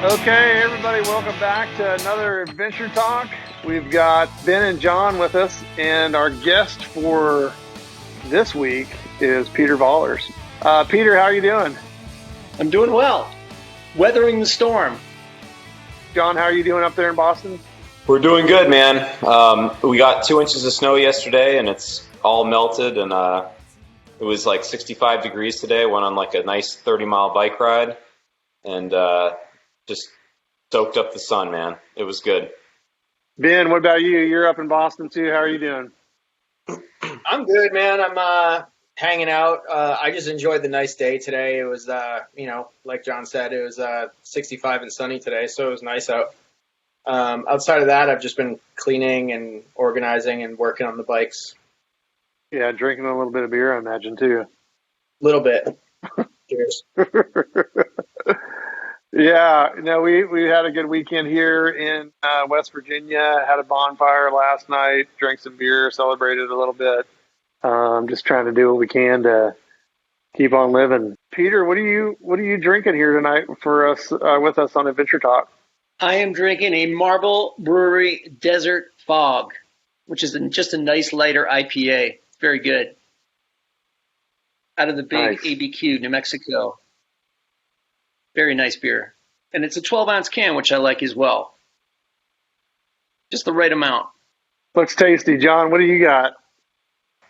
Okay, everybody, welcome back to another Adventure Talk. We've got Ben and John with us, and our guest for this week is Peter Vollers. Peter, how are you doing? I'm doing well. Weathering the storm. John, how are you doing up there in Boston? We're doing good, man. We got 2 inches of snow yesterday, and it's all melted, and it was like 65 degrees today. Went on like a nice 30-mile bike ride, and just soaked up the sun, man. It was good. Ben, what about you? You're up in Boston too. How are you doing? I'm good, man. I'm hanging out. I just enjoyed the nice day today. It was, like John said, it was 65 and sunny today, so it was nice out. Outside of that, I've just been cleaning and organizing and working on the bikes. Yeah, drinking a little bit of beer, I imagine, too. A little bit. Cheers. Yeah, no, we had a good weekend here in West Virginia. Had a bonfire last night, drank some beer, celebrated a little bit. Just trying to do what we can to keep on living. Peter, what are you drinking here tonight for us with us on Adventure Talk? I am drinking a Marble Brewery Desert Fog, which is just a nice lighter IPA. Very good. Out of the big Nice. ABQ, New Mexico. Very nice beer. And it's a 12-ounce can, which I like as well. Just the right amount. Looks tasty. John, what do you got?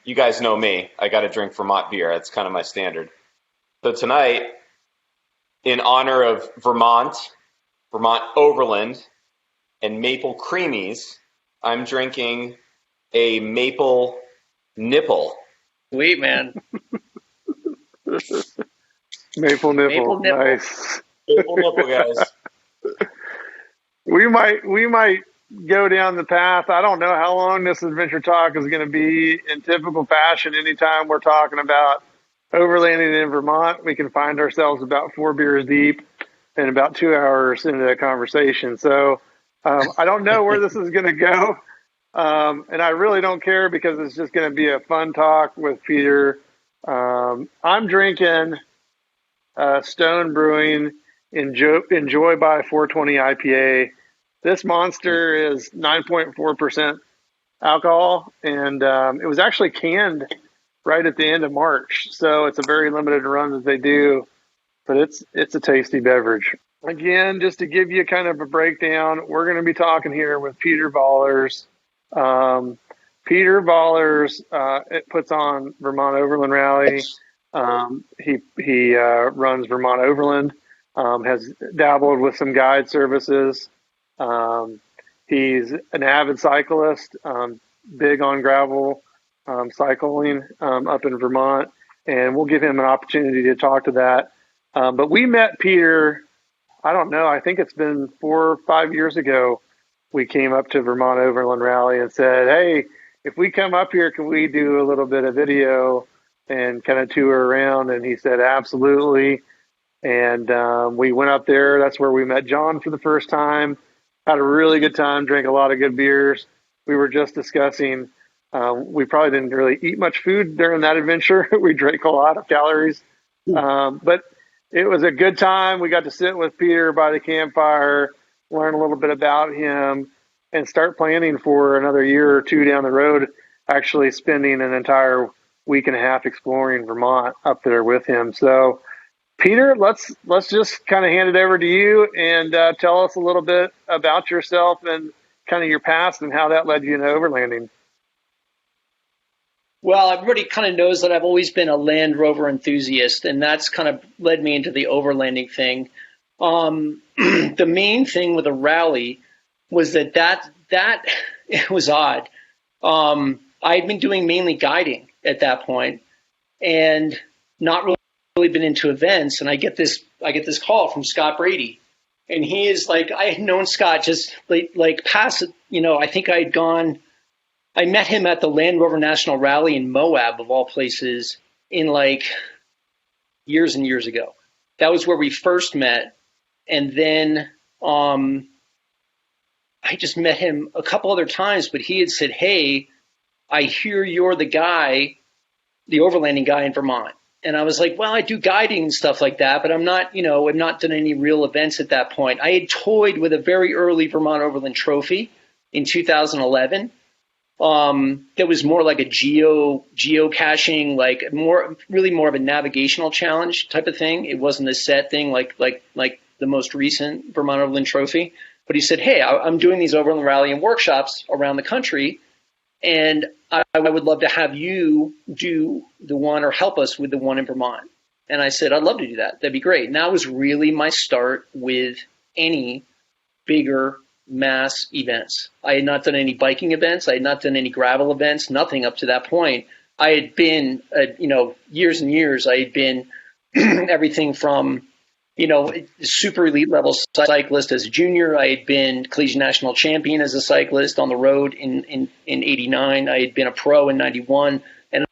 You guys know me. I got to drink Vermont beer. That's kind of my standard. So tonight, in honor of Vermont Overland, and maple creamies, I'm drinking a maple nipple. Sweet, man. Maple nipple. Maple nipple. Nice. Maple nipple, guys. We might go down the path. I don't know how long this Adventure Talk is going to be in typical fashion. Anytime we're talking about overlanding in Vermont, we can find ourselves about 4 beers deep and about 2 hours into the conversation. So I don't know where this is going to go. And I really don't care because it's just going to be a fun talk with Peter. I'm drinking Stone Brewing Enjoy by 420 IPA. This monster is 9.4% alcohol, and it was actually canned right at the end of March. So it's a very limited run that they do, but it's a tasty beverage. Again, just to give you kind of a breakdown, we're going to be talking here with Peter Vollers. Peter Vollers it puts on Vermont Overland Rally. He runs Vermont Overland. Has dabbled with some guide services. He's an avid cyclist, big on gravel cycling up in Vermont, and we'll give him an opportunity to talk to that. But we met Peter, I don't know, I think it's been 4 or 5 years ago. We came up to Vermont Overland Rally and said, hey, if we come up here, can we do a little bit of video and kind of tour around? And he said, absolutely. And we went up there. That's where we met John for the first time. Had a really good time, drank a lot of good beers. We were just discussing, we probably didn't really eat much food during that adventure. We drank a lot of calories. But it was a good time. We got to sit with Peter by the campfire, learn a little bit about him, and start planning for another year or two down the road, actually spending an entire week and a half exploring Vermont up there with him. So, Peter, let's just kind of hand it over to you and tell us a little bit about yourself and kind of your past and how that led you into overlanding. Well, everybody kind of knows that I've always been a Land Rover enthusiast, and that's kind of led me into the overlanding thing. The main thing with a rally was that it was odd. I had been doing mainly guiding at that point, and not really been into events. And I get this call from Scott Brady, and he is like, I had known Scott just like past, I think I met him at the Land Rover National Rally in Moab, of all places, in like years and years ago. That was where we first met. And then I just met him a couple other times, but he had said, hey, I hear you're the guy, the overlanding guy in Vermont. And I was like, well, I do guiding and stuff like that, but I'm not, I've not done any real events at that point. I had toyed with a very early Vermont Overland trophy in 2011. That was more like a geocaching, like really more of a navigational challenge type of thing. It wasn't a set thing like the most recent Vermont Overland trophy. But he said, hey, I'm doing these Overland Rally and workshops around the country, and I would love to have you do the one or help us with the one in Vermont. And I said, I'd love to do that. That'd be great. And that was really my start with any bigger mass events. I had not done any biking events. I had not done any gravel events, nothing up to that point. I had been, years and years, I had been everything from, super elite level cyclist as a junior. I had been collegiate national champion as a cyclist on the road in 89. I had been a pro in 91, and I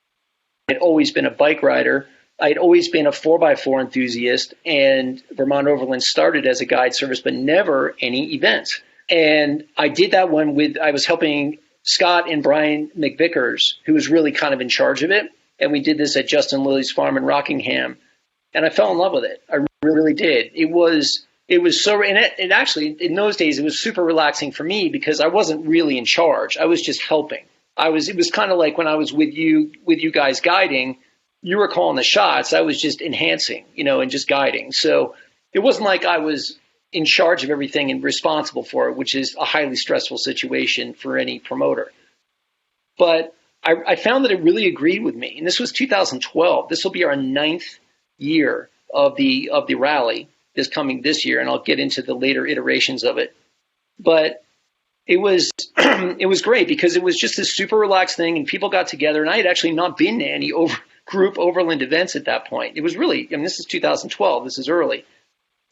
had always been a bike rider. I had always been a 4x4 enthusiast, and Vermont Overland started as a guide service, but never any events. And I did that one I was helping Scott and Brian McVickers, who was really kind of in charge of it. And we did this at Justin Lilly's farm in Rockingham. And I fell in love with it. I really did. It was so, and it actually, in those days, it was super relaxing for me because I wasn't really in charge. I was just helping. It was kind of like when I was with you guys guiding, you were calling the shots. I was just enhancing, and just guiding. So it wasn't like I was in charge of everything and responsible for it, which is a highly stressful situation for any promoter. But I found that it really agreed with me. And this was 2012. This will be our 9th year of the rally this year, and I'll get into the later iterations of it. But it was it was great because it was just this super relaxed thing, and people got together, and I had actually not been to any group overland events at that point. It was really, this is 2012. This is early.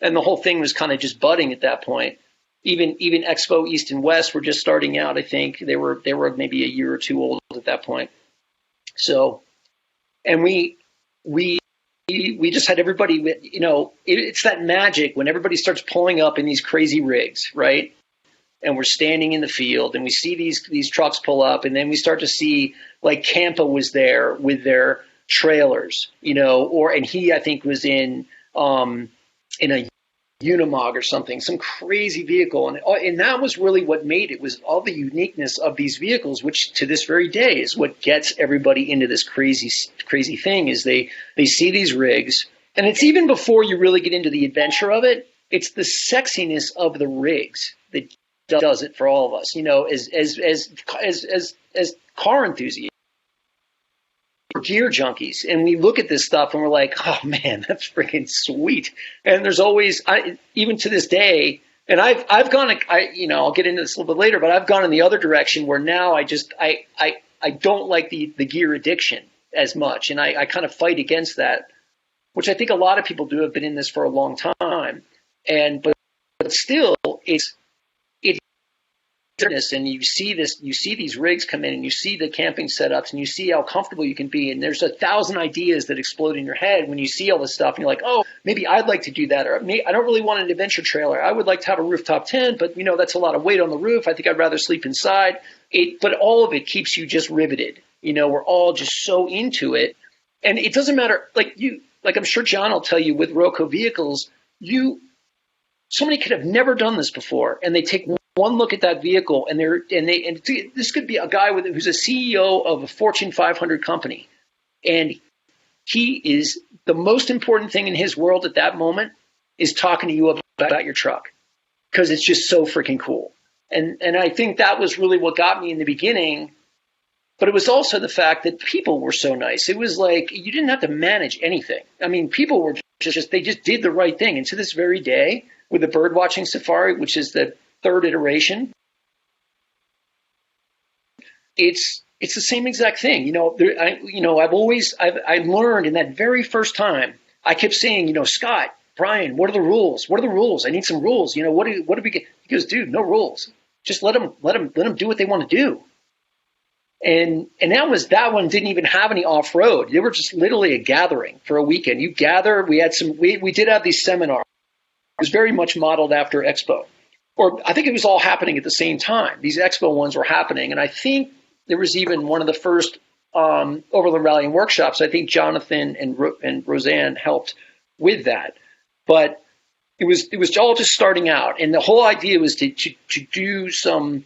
And the whole thing was kind of just budding at that point. Even Expo East and West were just starting out. I think they were maybe a year or two old at that point. So, and we just had everybody. It's that magic when everybody starts pulling up in these crazy rigs, right? And we're standing in the field, and we see these trucks pull up, and then we start to see like Campa was there with their trailers, and he I think was in a Unimog or something, some crazy vehicle. And that was really what made it, was all the uniqueness of these vehicles, which to this very day is what gets everybody into this crazy thing, is they see these rigs. And it's even before you really get into the adventure of it, it's the sexiness of the rigs that does it for all of us, as car enthusiasts. Gear junkies, and we look at this stuff and we're like, oh man, that's freaking sweet. And there's always, even to this day, and I've gone, I'll get into this a little bit later, but I've gone in the other direction where now I don't like the gear addiction as much, and I kind of fight against that, which I think a lot of people do, have been in this for a long time, but still it's and you see these rigs come in, and you see the camping setups, and you see how comfortable you can be, and there's 1,000 ideas that explode in your head when you see all this stuff, and you're like, oh, maybe I'd like to do that, or I don't really want an adventure trailer. I would like to have a rooftop tent, but that's a lot of weight on the roof. I think I'd rather sleep inside. But all of it keeps you just riveted. We're all just so into it, and it doesn't matter. Like I'm sure John will tell you, with Roco vehicles, somebody could have never done this before, and they take one look at that vehicle, and this could be a guy who's a CEO of a Fortune 500 company, and he is, the most important thing in his world at that moment is talking to you about your truck, because it's just so freaking cool. And I think that was really what got me in the beginning. But it was also the fact that people were so nice. It was like you didn't have to manage anything. I mean, people were they just did the right thing. And to this very day, with the bird watching safari, which is the third iteration, it's the same exact thing. I learned in that very first time. I kept saying, Scott, Brian, what are the rules? What are the rules? I need some rules. What do we get? He goes, dude, no rules. Just let them do what they want to do. And that one didn't even have any off road. They were just literally a gathering for a weekend. You gather. We did have these seminars. It was very much modeled after Expo. Or I think it was all happening at the same time. These Expo ones were happening. And I think there was even one of the first Overland Rally and workshops. I think Jonathan and Roseanne helped with that, but it was all just starting out, and the whole idea was to do some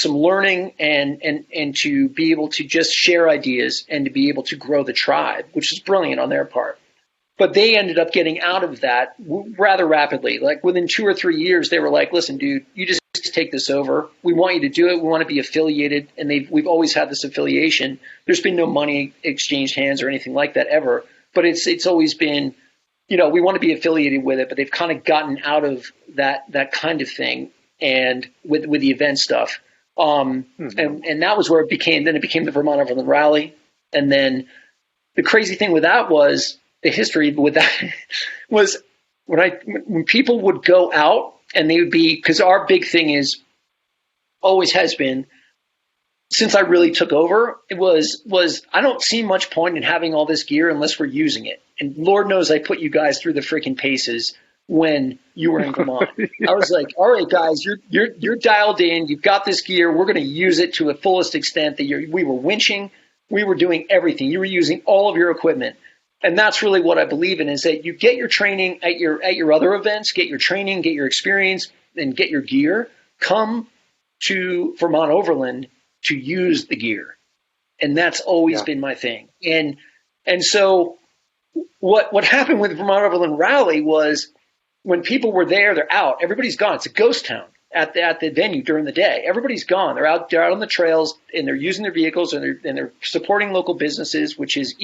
learning and to be able to just share ideas and to be able to grow the tribe, which is brilliant on their part. But they ended up getting out of that rather rapidly. Like within 2 or 3 years, they were like, "Listen, dude, you just take this over. We want you to do it. We want to be affiliated." And we've always had this affiliation. There's been no money exchanged hands or anything like that ever. But it's always been, we want to be affiliated with it. But they've kind of gotten out of that kind of thing, and with the event stuff. And that was where it became. Then it became the Vermont Overland Rally, and then the crazy thing with that was. The history with that was when people would go out and they would be, because our big thing is, always has been, since I really took over, it was I don't see much point in having all this gear unless we're using it. And Lord knows I put you guys through the freaking paces when you were in Vermont. I was like, all right, guys, you're dialed in. You've got this gear. We're going to use it to the fullest extent. We were winching. We were doing everything. You were using all of your equipment. And that's really what I believe in, is that you get your training at your other events, get your training, get your experience, and get your gear. Come to Vermont Overland to use the gear. And that's always been my thing. And so what happened with Vermont Overland Rally was when people were there, they're out. Everybody's gone. It's a ghost town at the venue during the day. Everybody's gone. They're out on the trails, and they're using their vehicles, and they're supporting local businesses, which is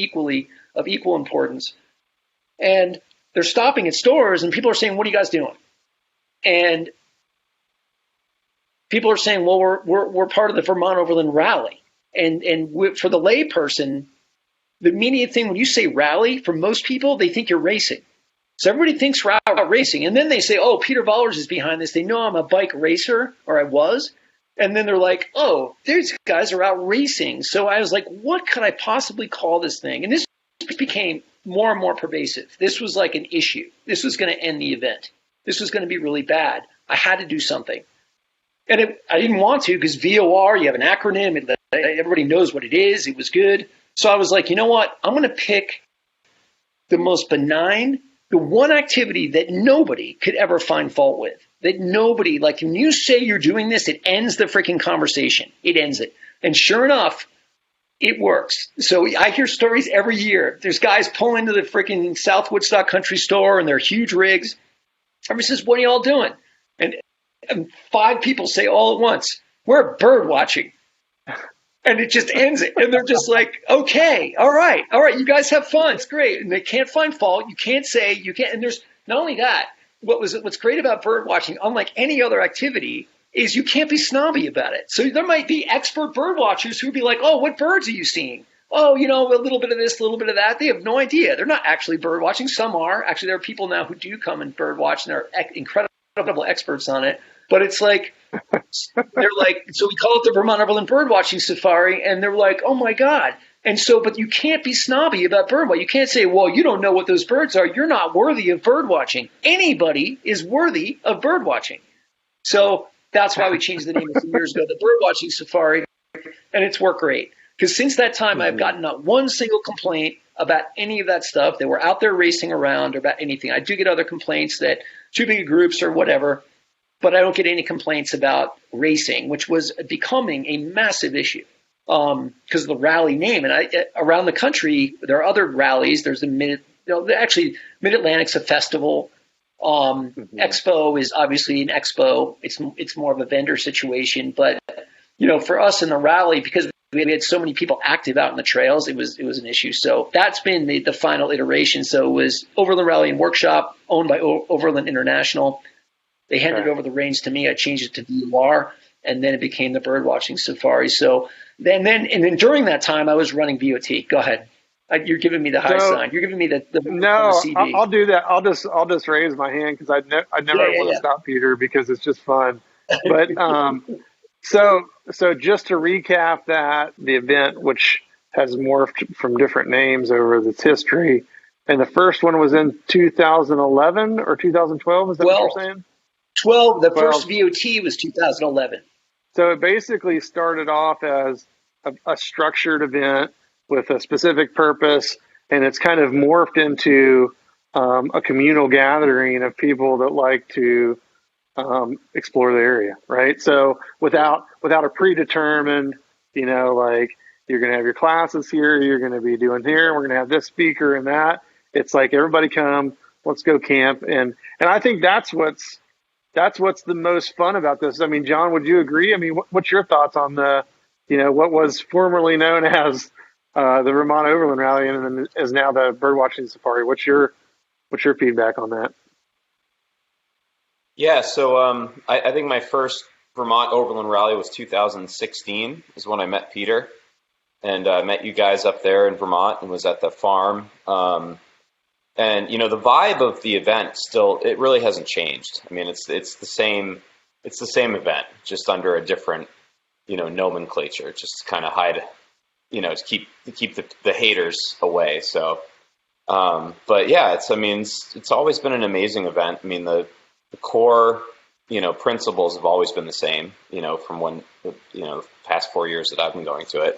of equal importance. And they're stopping at stores, and people are saying, "What are you guys doing?" And people are saying, "Well, we're part of the Vermont Overland Rally." And for the layperson, the immediate thing when you say rally, for most people, they think you're racing. So everybody thinks we're out racing. And then they say, "Oh, Peter Vollers is behind this. They know I'm a bike racer, or I was." And then they're like, "Oh, these guys are out racing." So I was like, what could I possibly call this thing? And this became more and more pervasive. This was like an issue. This was going to end the event. This was going to be really bad. I had to do something. And I didn't want to, because VOR, you have an acronym. Everybody knows what it is. It was good. So I was like, you know what? I'm going to pick the most benign, the one activity that nobody could ever find fault with. That nobody, like when you say you're doing this, it ends the freaking conversation. It ends it. And sure enough, it works. So I hear stories every year. There's guys pull into the freaking South Woodstock Country Store and they're huge rigs. Everybody says, "What are y'all doing?" And 5 people say all at once, "We're bird watching." And it just ends it. And they're just like, "Okay, all right, you guys have fun. It's great." And they can't find fault. You can't say, you can't. And there's not only that, what's great about bird watching, unlike any other activity, is you can't be snobby about it. So there might be expert bird watchers who would be like, "Oh, what birds are you seeing?" "Oh, a little bit of this, a little bit of that." They have no idea. They're not actually bird watching. Some are. Actually, there are people now who do come and bird watch, and they're incredible experts on it. But it's like, they're like, so we call it the Vermont Overland Bird Watching Safari, and they're like, "Oh my God." And so, but you can't be snobby about bird watching. You can't say, "Well, you don't know what those birds are. You're not worthy of bird watching." Anybody is worthy of bird watching. So that's why we changed the name a few years ago, the Bird Watching Safari, and it's worked great. Because since that time, I've gotten not one single complaint about any of that stuff. They were out there racing around or about anything. I do get other complaints that too big groups or whatever, but I don't get any complaints about racing, which was becoming a massive issue because of the rally name. And around the country, there are other rallies. There's the Mid-Atlantic's a festival. Expo is obviously an expo. It's more of a vendor situation, but for us in the rally, because we had so many people active out in the trails, it was an issue. So that's been the final iteration. So it was Overland Rally and Workshop, owned by Overland International. They handed over the reins to me. I changed it to VOR, and then it became the Bird Watching Safari. So then during that time, I was running VOT. Go ahead. You're giving me the high sign. You're giving me the no. CD. I'll do that. I'll just raise my hand because I never want to stop Peter because it's just fun. But so just to recap the event, which has morphed from different names over its history, and the first one was in 2011 or 2012. Is that what you're saying? 12. The first VOT was 2011. So it basically started off as a structured event with a specific purpose, and it's kind of morphed into a communal gathering of people that like to explore the area, right? So without a predetermined, like you're going to have your classes here, you're going to be doing here, we're going to have this speaker and that. It's like everybody come, let's go camp, and I think that's what's the most fun about this. I mean, John, would you agree? I mean, what's your thoughts on what was formerly known as the Vermont Overland Rally and then is now the birdwatching safari? What's your feedback on that? Yeah, so I think my first Vermont Overland Rally was 2016 is when I met Peter, and I met you guys up there in Vermont and was at the farm. And the vibe of the event still, it really hasn't changed. I mean, it's the same event, just under a different nomenclature, just to kind of hide, to keep the haters away. So, but yeah, it's always been an amazing event. I mean, the core, principles have always been the same, from when, the past 4 years that I've been going to it.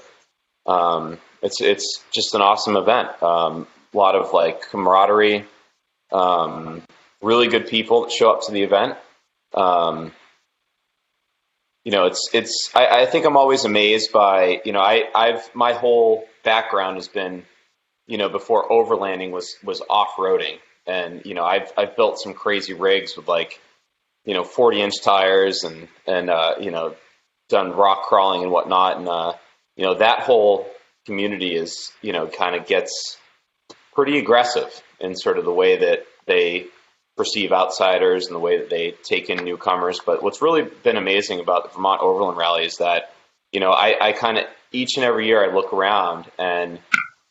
It's just an awesome event. A lot of like camaraderie, really good people that show up to the event. I think I'm always amazed by, my whole background has been, before overlanding was off-roading. And, I've built some crazy rigs with 40-inch tires and done rock crawling and whatnot. And, that whole community is, kind of gets pretty aggressive in sort of the way that they perceive outsiders and the way that they take in newcomers. But what's really been amazing about the Vermont Overland Rally is that, I kind of each and every year I look around and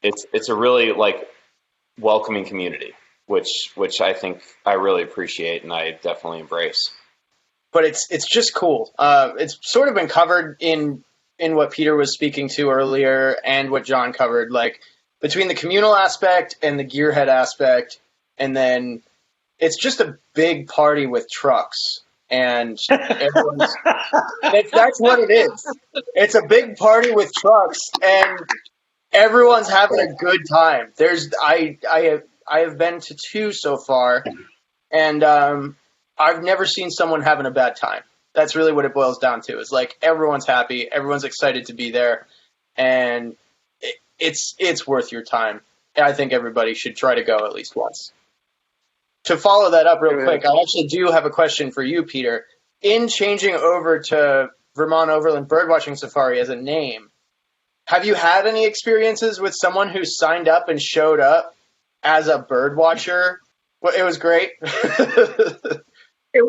it's a really welcoming community, which I think I really appreciate and I definitely embrace. But it's just cool. It's sort of been covered in what Peter was speaking to earlier and what John covered, between the communal aspect and the gearhead aspect, and then it's just a big party with trucks, and everyone's that's what it is. It's a big party with trucks, and everyone's having a good time. I have been to 2 so far, and I've never seen someone having a bad time. That's really what it boils down to. It's everyone's happy, everyone's excited to be there, and it's worth your time. I think everybody should try to go at least once. To follow that up real quick, I actually do have a question for you, Peter. In changing over to Vermont Overland Birdwatching Safari as a name, have you had any experiences with someone who signed up and showed up as a bird watcher? Well, it was great. It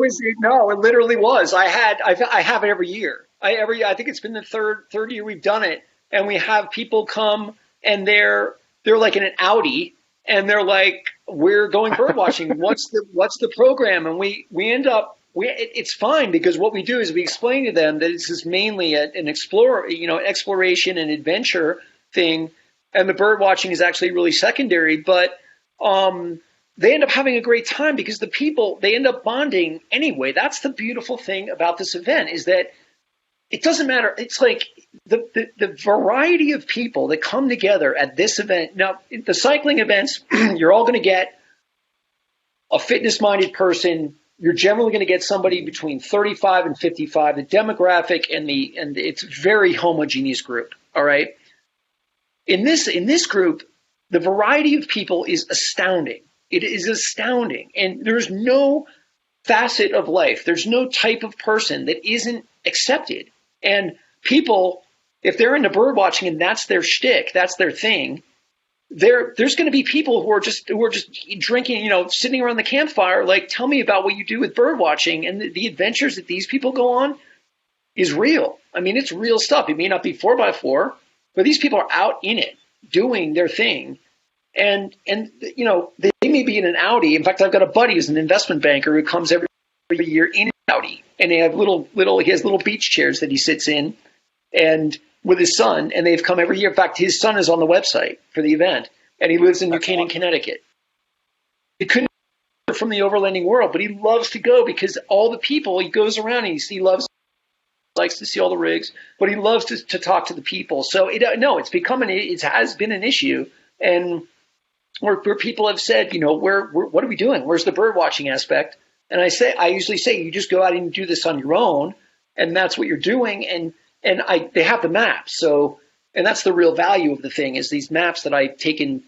literally was. I have it every year. I think it's been the third year we've done it, and we have people come and they're like in an Audi, and they're like, "We're going bird watching. What's the program?" And we end up it's fine because what we do is we explain to them that this is mainly an exploration and adventure thing, and the bird watching is actually really secondary. But they end up having a great time because the people, they end up bonding anyway. That's the beautiful thing about this event is that it doesn't matter. It's like the variety of people that come together at this event. Now, the cycling events, you're all going to get a fitness-minded person. You're generally going to get somebody between 35 and 55. The demographic and it's a very homogeneous group. All right. In this group, the variety of people is astounding. It is astounding. And there's no facet of life. There's no type of person that isn't accepted. And people, if they're into bird watching and that's their shtick, that's their thing, there's going to be people who are just drinking, sitting around the campfire, tell me about what you do with bird watching. And the adventures that these people go on is real. I mean, it's real stuff. It may not be 4x4, but these people are out in it doing their thing. And they may be in an Audi. In fact, I've got a buddy who's an investment banker who comes every year in an Audi, and they have he has little beach chairs that he sits in, and with his son, and they've come every year. In fact, his son is on the website for the event, and he lives in New Canaan, Connecticut. He couldn't from the overlanding world, but he loves to go because all the people he goes around and he loves likes to see all the rigs, but he loves to talk to the people. So it has been an issue, and where people have said, what are we doing? Where's the bird watching aspect? And I usually say, you just go out and do this on your own, and that's what you're doing. And they have the maps. So, and that's the real value of the thing, is these maps that I've taken,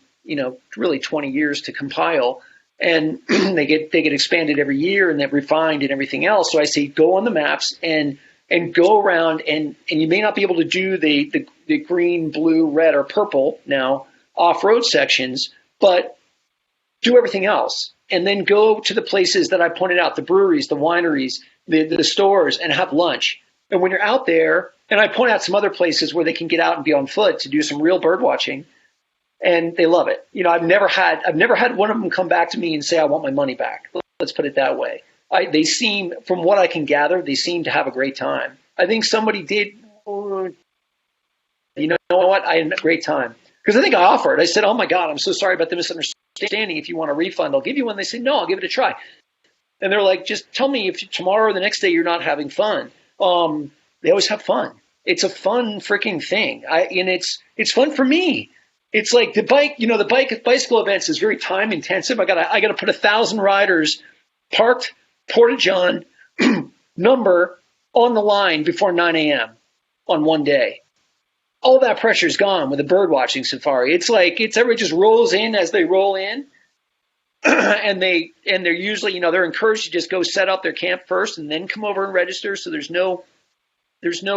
really 20 years to compile, and they get expanded every year and they're refined and everything else. So I say, go on the maps and go around, and you may not be able to do the green, blue, red, or purple now off-road sections, but do everything else. And then go to the places that I pointed out, the breweries, the wineries, the stores, and have lunch. And when you're out there, and I point out some other places where they can get out and be on foot to do some real bird watching, and they love it. I've never had one of them come back to me and say, I want my money back. Let's put it that way. They seem, from what I can gather, they seem to have a great time. I think somebody did, you know what? I had a great time. Because I think I offered. I said, oh my God, I'm so sorry about the misunderstanding. If you want a refund, I'll give you one. They said, no, I'll give it a try. And they're like, just tell me if tomorrow or the next day you're not having fun. They always have fun. It's a fun freaking thing. And it's fun for me. It's like the bicycle events is very time intensive. I gotta put 1,000 riders parked Porta-John number on the line before 9 a.m. on one day. All that pressure is gone with a bird watching safari. Everybody just rolls in as they roll in, and they're usually, they're encouraged to just go set up their camp first and then come over and register. So there's no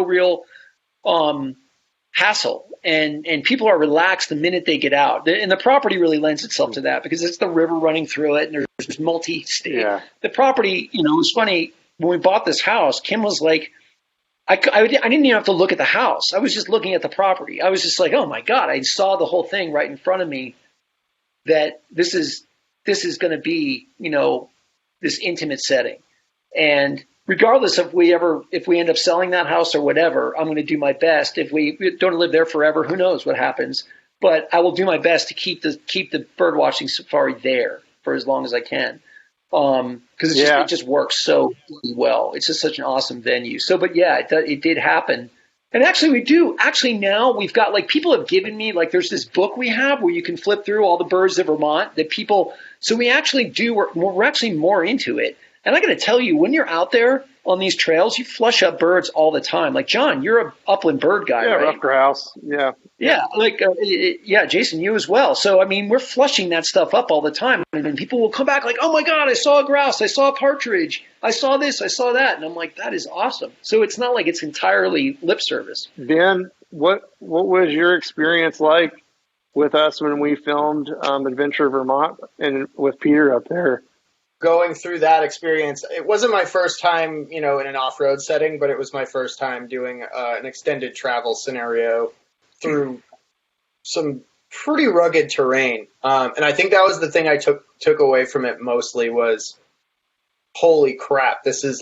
real hassle, and people are relaxed the minute they get out. And the property really lends itself to that, because it's the river running through it, and there's multi-state. Yeah. The property, it was funny when we bought this house. Kim was like, I didn't even have to look at the house. I was just looking at the property. I was just like, oh my God, I saw the whole thing right in front of me, that this is going to be, this intimate setting. And regardless if we end up selling that house or whatever, I'm going to do my best. If we don't live there forever, who knows what happens, but I will do my best to keep the bird watching safari there for as long as I can. Because it just works so well. It's just such an awesome venue. So, but yeah, it did happen. And actually now we've got, people have given me, there's this book we have where you can flip through all the birds of Vermont that people, so we're actually more into it. And I got to tell you, when you're out there on these trails, you flush up birds all the time. Like, John, you're a upland bird guy, right? Yeah, rough grouse. Yeah. Yeah, Jason, you as well. So, I mean, we're flushing that stuff up all the time. And people will come back like, oh my God, I saw a grouse, I saw a partridge, I saw this, I saw that. And I'm like, that is awesome. So it's not like it's entirely lip service. Ben, what was your experience like with us when we filmed Adventure Vermont and with Peter up there? Going through that experience, it wasn't my first time, in an off-road setting, but it was my first time doing an extended travel scenario through some pretty rugged terrain. And I think that was the thing I took away from it mostly was, holy crap, this is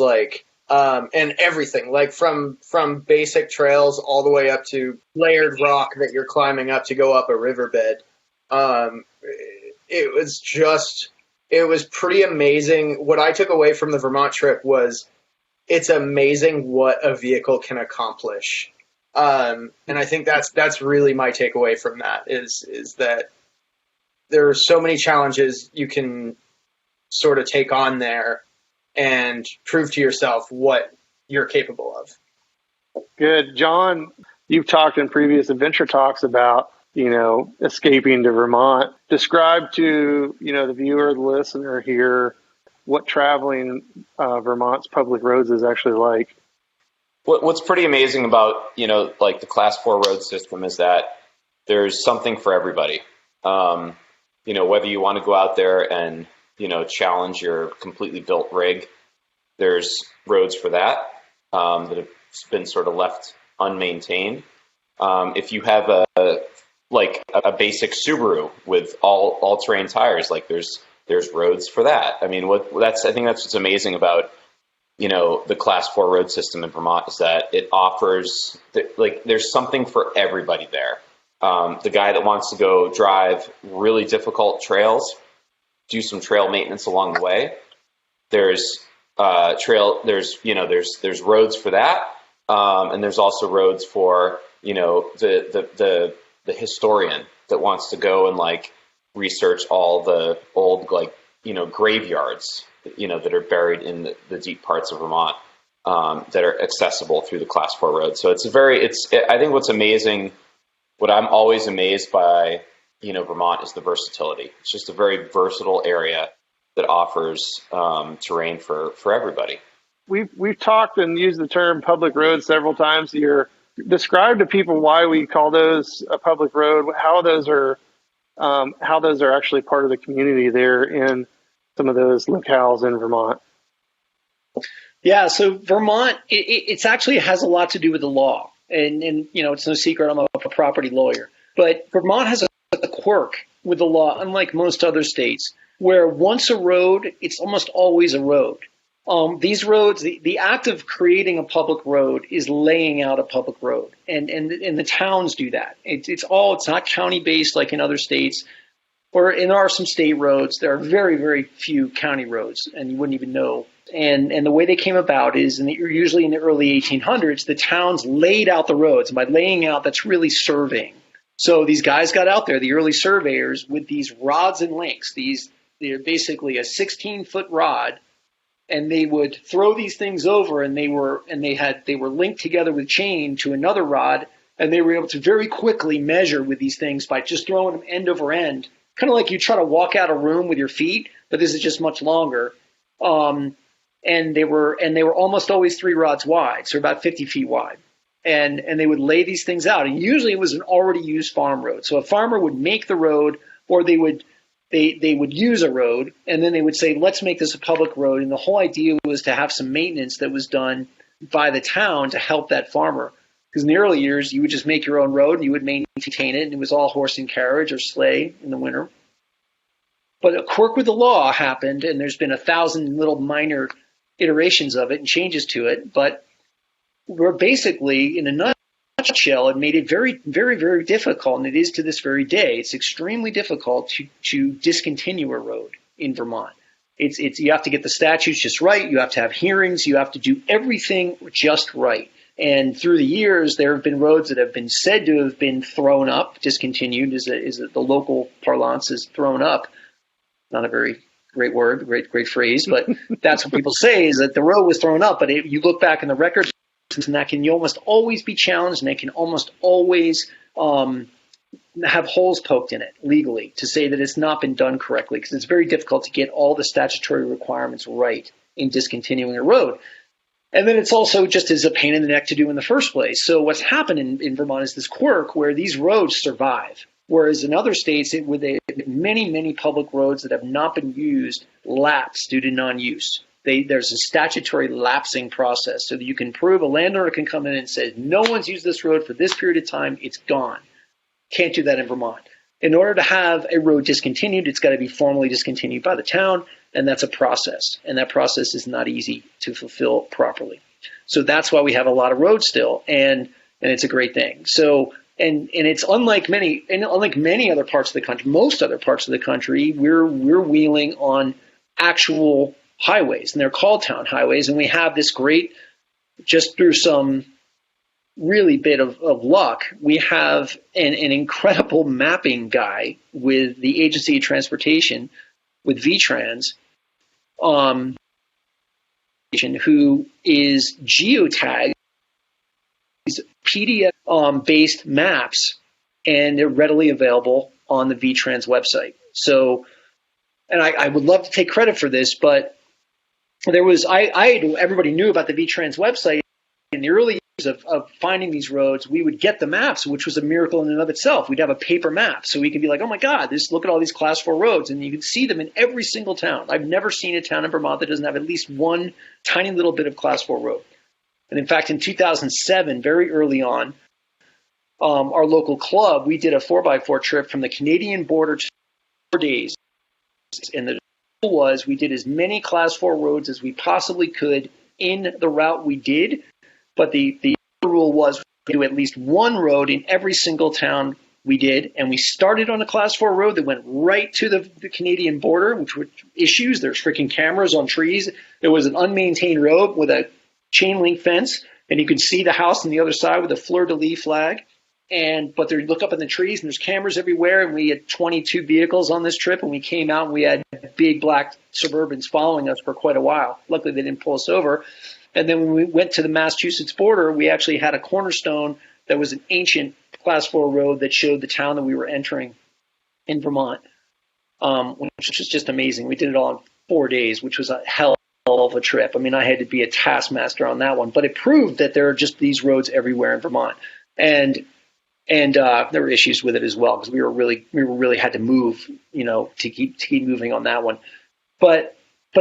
and everything, from basic trails all the way up to layered rock that you're climbing up to go up a riverbed. It was pretty amazing. What I took away from the Vermont trip was it's amazing what a vehicle can accomplish. And I think that's really my takeaway from that is that there are so many challenges you can sort of take on there and prove to yourself what you're capable of. Good. John, you've talked in previous adventure talks about, escaping to Vermont. Describe to, the viewer, the listener here, what traveling Vermont's public roads is actually like. What's pretty amazing about, the Class 4 road system is that there's something for everybody. Whether you want to go out there and, challenge your completely built rig, there's roads for that that have been sort of left unmaintained. If you have a basic Subaru with all terrain tires, there's roads for that. I mean, I think that's what's amazing about, the Class 4 road system in Vermont is that it offers there's something for everybody there. The guy that wants to go drive really difficult trails, do some trail maintenance along the way. There's roads for that. And there's also roads for, the historian that wants to go and like research all the old, like, graveyards, that are buried in the deep parts of Vermont, that are accessible through the Class 4 road. So I think what's amazing, what I'm always amazed by, Vermont, is the versatility. It's just a very versatile area that offers terrain for everybody. We've talked and used the term public road several times here. Describe to people why we call those a public road, how those are actually part of the community there in some of those locales in Vermont. Yeah, so Vermont, it's actually has a lot to do with the law. And it's no secret I'm a property lawyer. But Vermont has a quirk with the law, unlike most other states, where once a road, it's almost always a road. These roads, the act of creating a public road is laying out a public road, and the towns do that. It's not county based like in other states, or there are some state roads. There are very, very few county roads, and you wouldn't even know. And the way they came about is usually in the early 1800s, the towns laid out the roads, and by laying out, that's really surveying. So these guys got out there, the early surveyors, with these rods and links. They're basically a 16-foot rod. And they would throw these things over, and they were linked together with chain to another rod, and they were able to very quickly measure with these things by just throwing them end over end, kind of like you try to walk out a room with your feet, but this is just much longer. And they were almost always 3 rods wide, so about 50 feet wide, and they would lay these things out, and usually it was an already used farm road. So a farmer would make the road, or they would use a road, and then they would say, let's make this a public road. And the whole idea was to have some maintenance that was done by the town to help that farmer. Because in the early years, you would just make your own road and you would maintain it, and it was all horse and carriage or sleigh in the winter. But a quirk with the law happened, and there's been 1,000 little minor iterations of it and changes to it. But we're basically, in a nutshell, it made it very, very, very difficult, and it is to this very day. It's extremely difficult to discontinue a road in Vermont. It's you have to get the statutes just right. You have to have hearings. You have to do everything just right. And through the years, there have been roads that have been said to have been thrown up, discontinued, is the local parlance is thrown up. Not a very great word, great phrase, but that's what people say, is that the road was thrown up. But you look back in the records, and that can almost always be challenged, and it can almost always have holes poked in it legally to say that it's not been done correctly, because it's very difficult to get all the statutory requirements right in discontinuing a road. And then it's also just as a pain in the neck to do in the first place. So what's happened in Vermont is this quirk where these roads survive, whereas in other states, with many, many public roads that have not been used lapse due to non-use. There's a statutory lapsing process so that you can prove, a landowner can come in and say, no one's used this road for this period of time, it's gone. Can't do that in Vermont. In order to have a road discontinued, it's got to be formally discontinued by the town, and that's a process. And that process is not easy to fulfill properly. So that's why we have a lot of roads still, and it's a great thing. So and it's unlike many other parts of the country, most other parts of the country, we're wheeling on actual highways, and they're called town highways, and we have this great, just through some really bit of luck, we have an incredible mapping guy with the Agency of Transportation, with VTrans, who is geotagged PDF-based maps, and they're readily available on the VTrans website. So, and I would love to take credit for this, but there was everybody knew about the VTrans website in the early years of finding these roads. We would get the maps, which was a miracle in and of itself. We'd have a paper map, so we could be like, oh my God, look at all these Class 4 roads, and you can see them in every single town. I've never seen a town in Vermont that doesn't have at least one tiny little bit of Class 4 road. And in fact, in 2007, very early on, our local club, we did a 4x4 trip from the Canadian border to 4 days. And the goal was we did as many Class 4 roads as we possibly could in the route we did. But the rule was we do at least one road in every single town we did. And we started on a Class 4 road that went right to the Canadian border, which were issues. There's freaking cameras on trees. There was an unmaintained road with a chain link fence, and you could see the house on the other side with a fleur-de-lis flag. But they look up in the trees, and there's cameras everywhere, and we had 22 vehicles on this trip, and we came out, and we had big black Suburbans following us for quite a while. Luckily, they didn't pull us over. And then when we went to the Massachusetts border, we actually had a cornerstone that was an ancient Class 4 road that showed the town that we were entering in Vermont, which was just amazing. We did it all in 4 days, which was a hell of a trip. I mean, I had to be a taskmaster on that one, but it proved that there are just these roads everywhere in Vermont. And there were issues with it as well, because we were really had to move, to keep moving on that one. But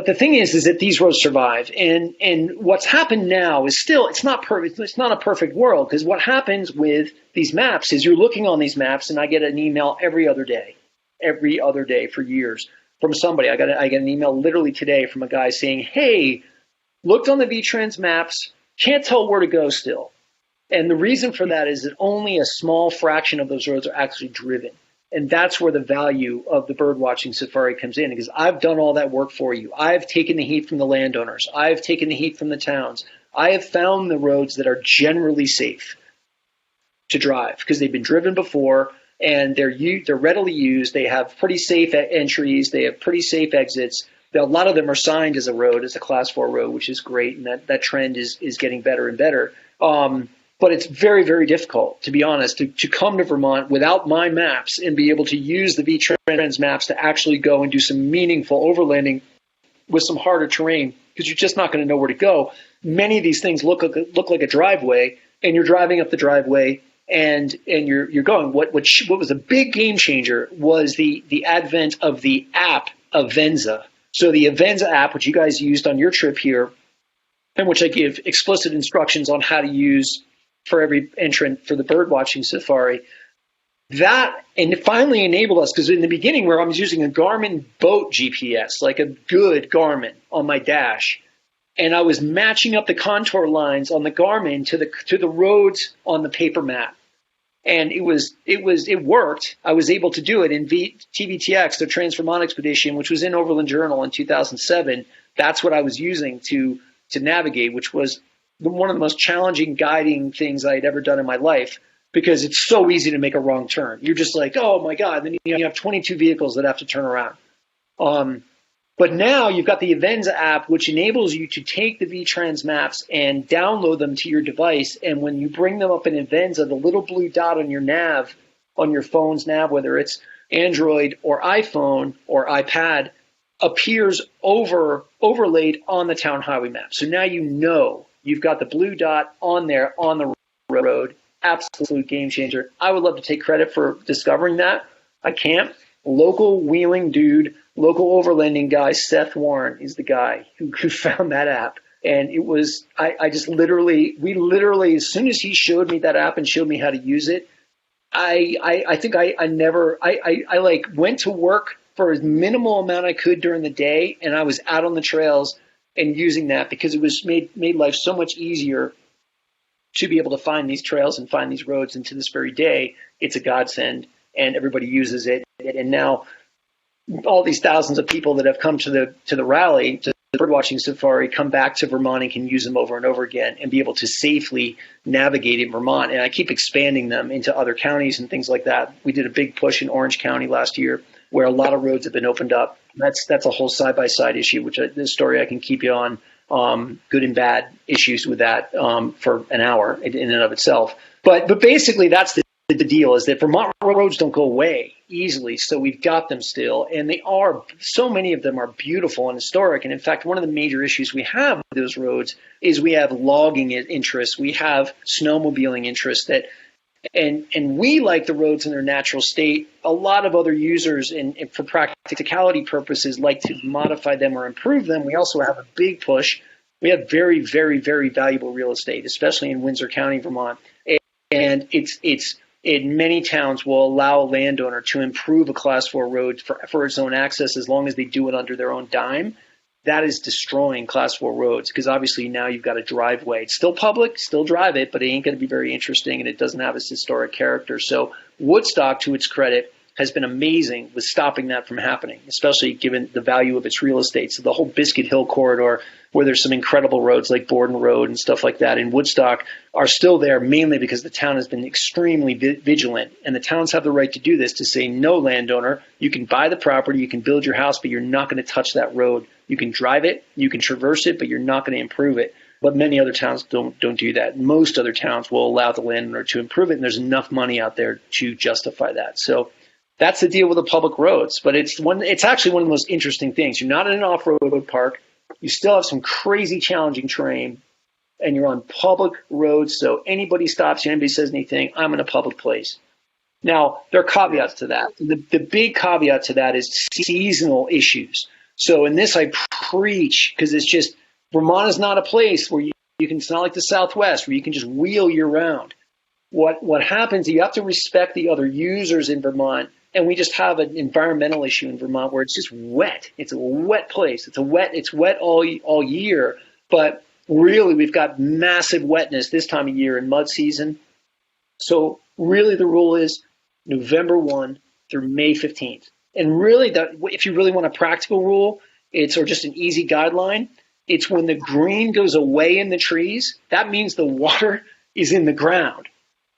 the thing is that these roads survive, and what's happened now is still, it's not perfect. It's not a perfect world, because what happens with these maps is you're looking on these maps, and I get an email every other day for years from somebody. I got an email literally today from a guy saying, "Hey, looked on the VTrans maps, can't tell where to go still." And the reason for that is that only a small fraction of those roads are actually driven. And that's where the value of the bird watching safari comes in, because I've done all that work for you. I've taken the heat from the landowners. I've taken the heat from the towns. I have found the roads that are generally safe to drive because they've been driven before, and they're readily used. They have pretty safe entries. They have pretty safe exits. A lot of them are signed as a road, as a Class 4 road, which is great. And that trend is getting better and better. But it's very, very difficult, to be honest, to come to Vermont without my maps and be able to use the VTrans maps to actually go and do some meaningful overlanding with some harder terrain, because you're just not going to know where to go. Many of these things look like a driveway, and you're driving up the driveway and you're going. What was a big game changer was the advent of the app Avenza. So the Avenza app, which you guys used on your trip here, and which I give explicit instructions on how to use for every entrant for the bird watching safari, that, and it finally enabled us, because in the beginning where I was using a Garmin boat GPS, like a good Garmin on my dash, and I was matching up the contour lines on the Garmin to the roads on the paper map. And it worked. I was able to do it in TVTX, the Trans-Vermont Expedition, which was in Overland Journal in 2007. That's what I was using to navigate, which was one of the most challenging guiding things I had ever done in my life, because it's so easy to make a wrong turn. You're just like, oh my God, then you have 22 vehicles that have to turn around. But now you've got the Avenza app, which enables you to take the VTrans maps and download them to your device. And when you bring them up in Avenza, the little blue dot on your nav, on your phone's nav, whether it's Android or iPhone or iPad, appears overlaid on the town highway map. So now you've got the blue dot on there on the road. Absolute game changer. I would love to take credit for discovering that. I can't. Local wheeling dude, local overlanding guy, Seth Warren is the guy who found that app. And it was, we literally, as soon as he showed me that app and showed me how to use it, I think I went to work for as minimal amount I could during the day, and I was out on the trails and using that, because it was made life so much easier to be able to find these trails and find these roads. And to this very day, it's a godsend, and everybody uses it. And now all these thousands of people that have come to the rally, to the birdwatching safari, come back to Vermont and can use them over and over again and be able to safely navigate in Vermont. And I keep expanding them into other counties and things like that. We did a big push in Orange County last year, where a lot of roads have been opened up. That's a whole side-by-side issue, which this story I can keep you on, good and bad issues with that for an hour in and of itself. But basically that's the deal, is that Vermont roads don't go away easily, so we've got them still, and so many of them are beautiful and historic. And in fact, one of the major issues we have with those roads is we have logging interests, we have snowmobiling interests and we like the roads in their natural state. A lot of other users, and for practicality purposes, like to modify them or improve them. We also have a big push. We have very, very, very valuable real estate, especially in Windsor County, Vermont. And it's in many towns will allow a landowner to improve a Class 4 road for its own access, as long as they do it under their own dime. That is destroying Class 4 roads, because obviously now you've got a driveway. It's still public, still drive it, but it ain't going to be very interesting, and it doesn't have its historic character. So Woodstock, to its credit, has been amazing with stopping that from happening, especially given the value of its real estate. So the whole Biscuit Hill corridor, where there's some incredible roads like Borden Road and stuff like that in Woodstock, are still there mainly because the town has been extremely vigilant. And the towns have the right to do this, to say, no, landowner, you can buy the property, you can build your house, but you're not going to touch that road. You can drive it, you can traverse it, but you're not going to improve it. But many other towns don't do that. Most other towns will allow the landowner to improve it, and there's enough money out there to justify that. So that's the deal with the public roads. But it's actually one of the most interesting things. You're not in an off-road park. You still have some crazy challenging terrain, and you're on public roads. So anybody stops you, anybody says anything, I'm in a public place. Now, there are caveats to that. The big caveat to that is seasonal issues. So in this, I preach, because it's just, Vermont is not a place where you can, it's not like the Southwest where you can just wheel year round. What happens, you have to respect the other users in Vermont, and we just have an environmental issue in Vermont where it's just wet. It's a wet place. It's wet all year, but really we've got massive wetness this time of year in mud season. So really the rule is November 1 through May 15th. And really, if you really want a practical rule, or just an easy guideline, it's when the green goes away in the trees, that means the water is in the ground.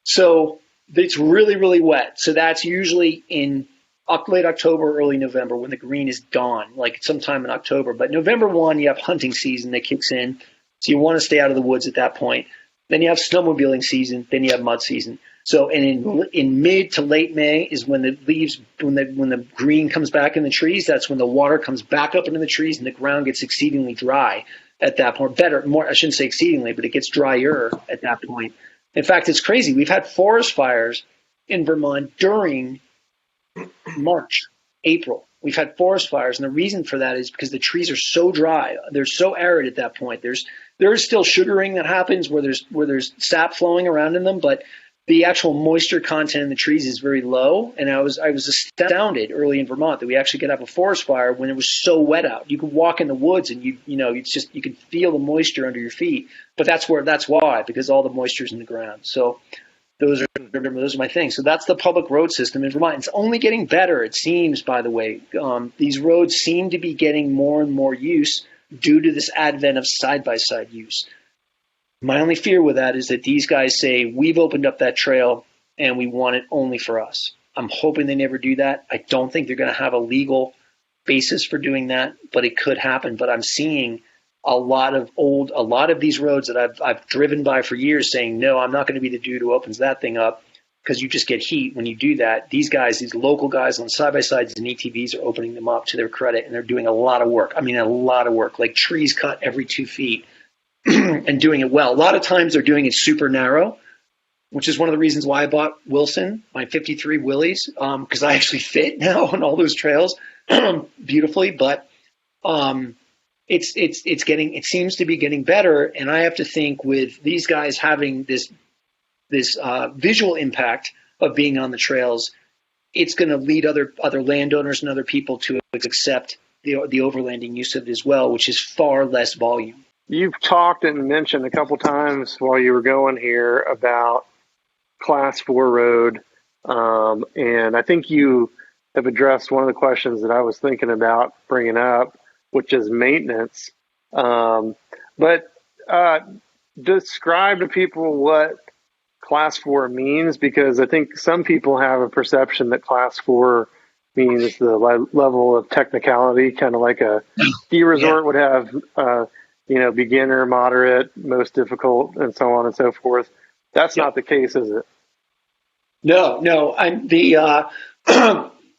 So it's really, really wet. So that's usually in late October, early November, when the green is gone, like sometime in October. But November 1, you have hunting season that kicks in. So you want to stay out of the woods at that point. Then you have snowmobiling season. Then you have mud season. So, and in mid to late May is when the leaves, when the green comes back in the trees. That's when the water comes back up into the trees and the ground gets exceedingly dry at that point. More, I shouldn't say exceedingly, but it gets drier at that point. In fact, it's crazy. We've had forest fires in Vermont during March, April. We've had forest fires, and the reason for that is because the trees are so dry. They're so arid at that point. There is still sugaring that happens where there's sap flowing around in them, but the actual moisture content in the trees is very low. And I was astounded early in Vermont that we actually could have a forest fire when it was so wet out. You could walk in the woods and you could feel the moisture under your feet. But that's why, because all the moisture is in the ground. So those are my things. So that's the public road system in Vermont. It's only getting better, it seems, by the way. These roads seem to be getting more and more use due to this advent of side-by-side use. My only fear with that is that these guys say, we've opened up that trail and we want it only for us. I'm hoping they never do that. I don't think they're going to have a legal basis for doing that, but it could happen. But I'm seeing a lot of these roads that I've driven by for years saying, no, I'm not going to be the dude who opens that thing up, because you just get heat when you do that. These local guys on side-by-sides and ATVs are opening them up to their credit, and they're doing a lot of work. I mean, a lot of work, like trees cut every 2 feet. And doing it well. A lot of times they're doing it super narrow, which is one of the reasons why I bought Wilson, my 53 Willys, because I actually fit now on all those trails beautifully. But it seems to be getting better, and I have to think with these guys having this visual impact of being on the trails, it's going to lead other landowners and other people to accept the overlanding use of it as well, which is far less volume. You've talked and mentioned a couple times while you were going here about Class 4 road, and I think you have addressed one of the questions that I was thinking about bringing up, which is maintenance. But describe to people what Class 4 means, because I think some people have a perception that Class 4 means the level of technicality, kind of like a ski resort would have. Beginner, moderate, most difficult, and so on and so forth. That's not the case, is it? No.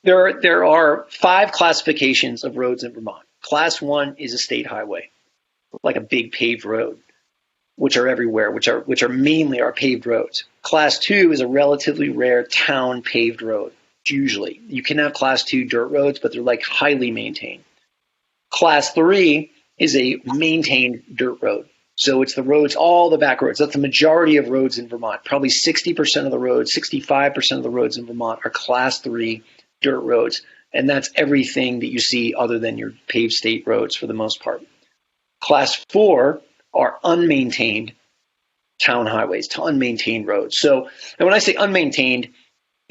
There are 5 classifications of roads in Vermont. Class 1 is a state highway, like a big paved road, which are everywhere, which are mainly our paved roads. Class 2 is a relatively rare town paved road. Usually, you can have Class 2 dirt roads, but they're like highly maintained. Class 3 is a maintained dirt road. So it's the roads, all the back roads. That's the majority of roads in Vermont. Probably 60% of the roads, 65% of the roads in Vermont are Class 3 dirt roads. And that's everything that you see other than your paved state roads for the most part. Class 4 are unmaintained town highways, to unmaintained roads. So, and when I say unmaintained,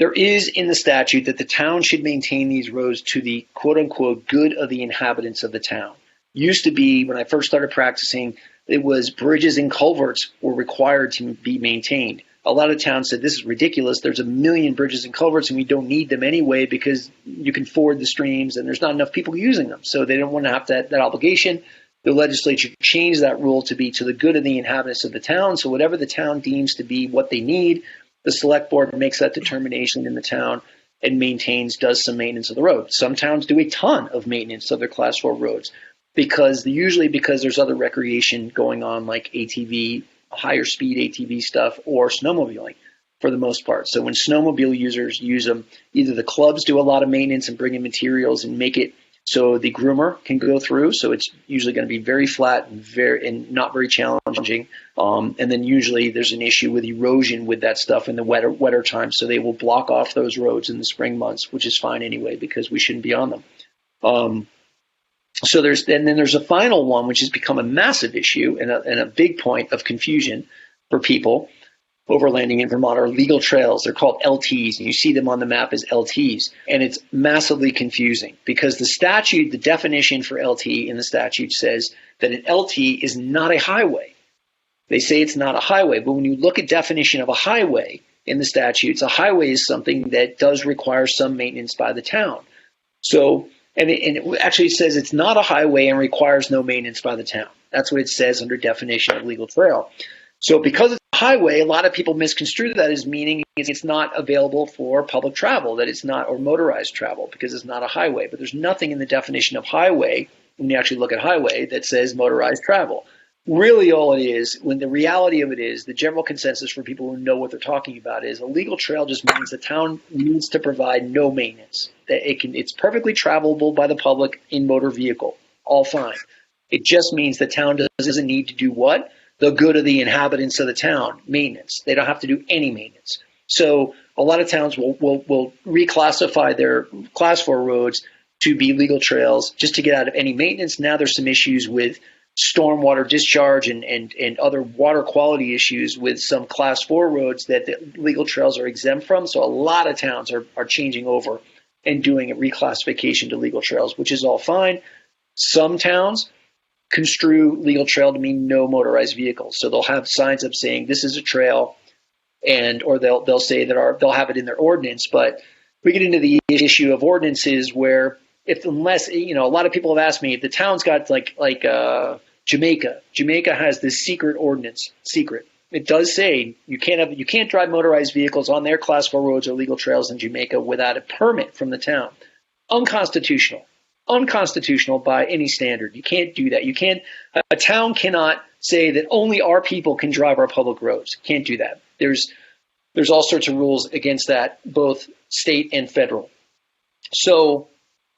there is in the statute that the town should maintain these roads to the quote unquote good of the inhabitants of the town. Used to be, when I first started practicing, it was bridges and culverts were required to be maintained. A lot of towns said this is ridiculous. There's a million bridges and culverts and we don't need them anyway because you can ford the streams and there's not enough people using them. So they don't want to have that obligation. The legislature changed that rule to be to the good of the inhabitants of the town. So whatever the town deems to be what they need, the select board makes that determination in the town and does some maintenance of the road. Some towns do a ton of maintenance of their class 4 roads usually because there's other recreation going on like ATV, higher speed ATV stuff, or snowmobiling for the most part. So when snowmobile users use them, either the clubs do a lot of maintenance and bring in materials and make it so the groomer can go through. So it's usually going to be very flat and not very challenging. And then usually there's an issue with erosion with that stuff in the wetter time. So they will block off those roads in the spring months, which is fine anyway because we shouldn't be on them. So there's a final one, which has become a massive issue and a big point of confusion for people. Overlanding in Vermont are legal trails. They're called LTs, and you see them on the map as LTs. And it's massively confusing because the definition for LT in the statute says that an LT is not a highway. They say it's not a highway, but when you look at definition of a highway in the statutes, a highway is something that does require some maintenance by the town. So, and it actually says it's not a highway and requires no maintenance by the town. That's what it says under definition of legal trail. So because it's a highway, a lot of people misconstrue that as meaning it's not available for public travel, that it's not, or motorized travel, because it's not a highway. But there's nothing in the definition of highway, when you actually look at highway, that says motorized travel. Really all it is, when the reality of it is, the general consensus for people who know what they're talking about is a legal trail just means the town needs to provide no maintenance. That it's perfectly travelable by the public in motor vehicle, all fine. It just means the town doesn't need to do what? The good of the inhabitants of the town, maintenance. They don't have to do any maintenance. So a lot of towns will reclassify their class 4 roads to be legal trails just to get out of any maintenance. Now there's some issues with stormwater discharge and other water quality issues with some class 4 roads that the legal trails are exempt from. So a lot of towns are changing over and doing a reclassification to legal trails, which is all fine. Some towns construe legal trail to mean no motorized vehicles. So they'll have signs up saying this is a trail, or they'll say that they'll have it in their ordinance. But we get into the issue of ordinances where unless a lot of people have asked me if the town's got like Jamaica. Jamaica has this secret ordinance. Secret. It does say you can't drive motorized vehicles on their class 4 roads or legal trails in Jamaica without a permit from the town. Unconstitutional by any standard. You can't do that. A town cannot say that only our people can drive our public roads. Can't do that. There's all sorts of rules against that, both state and federal. So,